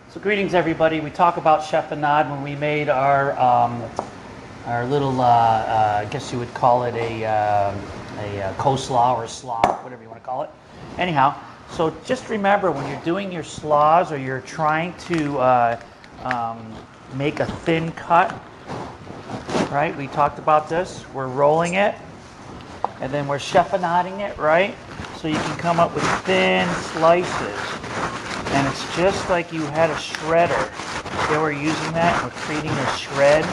So greetings everybody. We talk about chiffonade when we made our little, I guess you would call it a coleslaw or a slaw, whatever you want to call it. Anyhow, so just remember when you're doing your slaws or you're trying to make a thin cut, right? We talked about this. We're rolling it and then we're chiffonading it, right? So you can come up with thin slices. And it's just like you had a shredder. They were using that. We're creating a shred.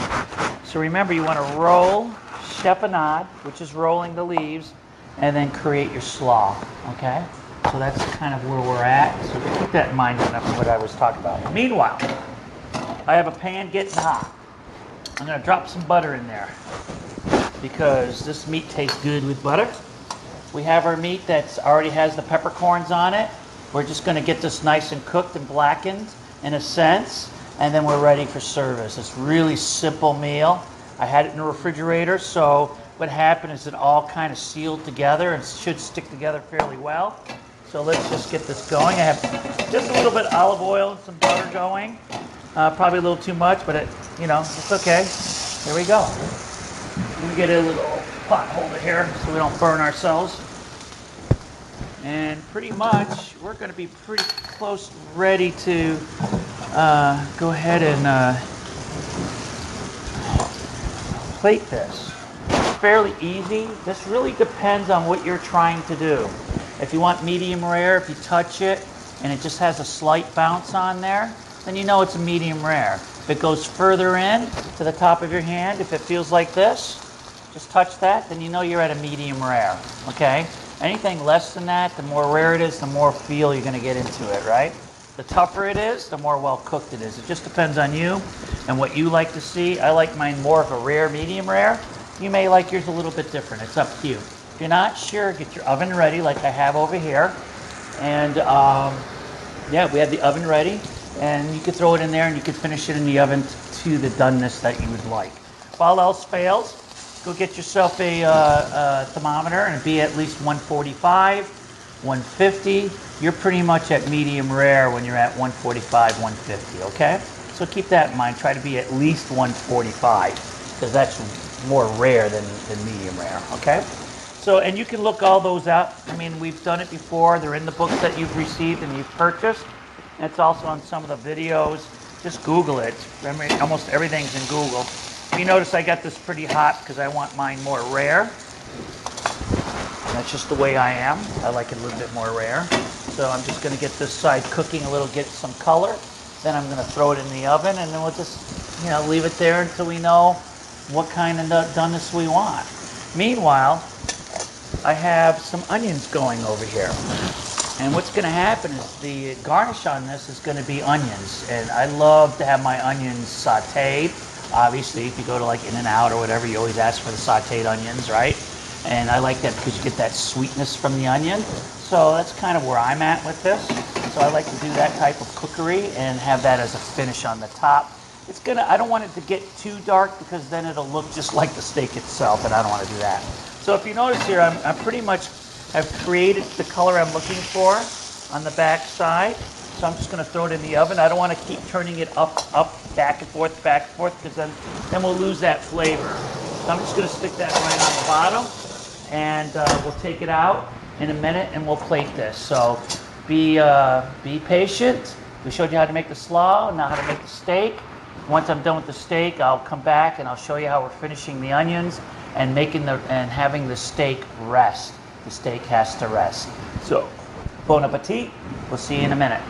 So remember, you want to roll, chiffonade, which is rolling the leaves, and then create your slaw, okay? So that's kind of where we're at. So keep that in mind enough of what I was talking about. Meanwhile, I have a pan getting hot. I'm going to drop some butter in there because this meat tastes good with butter. We have our meat that already has the peppercorns on it. We're just going to get this nice and cooked and blackened in a sense, and then we're ready for service. It's a really simple meal. I had it in the refrigerator, so what happened is it all kind of sealed together and should stick together fairly well. So let's just get this going. I have just a little bit of olive oil and some butter going. Probably a little too much, but it's okay. Here we go. Let me get a little pot holder here so we don't burn ourselves. And pretty much, we're going to be pretty close, ready to go ahead and plate this. It's fairly easy. This really depends on what you're trying to do. If you want medium rare, if you touch it and it just has a slight bounce on there, then you know it's a medium rare. If it goes further in to the top of your hand, if it feels like this, just touch that, then you know you're at a medium rare, okay? Anything less than that, the more rare it is, the more feel you're going to get into it, right? The tougher it is, the more well cooked it is. It just depends on you and what you like to see. I like mine more of a rare, medium rare. You may like yours a little bit different. It's up to you. If you're not sure, get your oven ready like I have over here. And yeah, we have the oven ready. And you could throw it in there and you could finish it in the oven to the doneness that you would like. If all else fails, go get yourself a thermometer and be at least 145, 150. You're pretty much at medium rare when you're at 145, 150, okay? So keep that in mind. Try to be at least 145 because that's more rare than medium rare, okay? So, and you can look all those up. I mean, we've done it before. They're in the books that you've received and you've purchased. And it's also on some of the videos. Just Google it. Remember, almost everything's in Google. You notice I got this pretty hot because I want mine more rare. That's just the way I am. I like it a little bit more rare. So I'm just going to get this side cooking a little, get some color. Then I'm going to throw it in the oven and then we'll just, leave it there until we know what kind of doneness we want. Meanwhile, I have some onions going over here. And what's going to happen is the garnish on this is going to be onions. And I love to have my onions sauteed. Obviously, if you go to like In-N-Out or whatever, you always ask for the sauteed onions, right? And I like that because you get that sweetness from the onion. So that's kind of where I'm at with this. So I like to do that type of cookery and have that as a finish on the top. I don't want it to get too dark because then it'll look just like the steak itself, and I don't want to do that. So if you notice here, I pretty much have created the color I'm looking for on the back side. So I'm just going to throw it in the oven. I don't want to keep turning it up, back and forth, because then we'll lose that flavor. So I'm just going to stick that right on the bottom, and we'll take it out in a minute, and we'll plate this. So be patient. We showed you how to make the slaw, now how to make the steak. Once I'm done with the steak, I'll come back and I'll show you how we're finishing the onions and having the steak rest. The steak has to rest. So, bon appetit. We'll see you in a minute.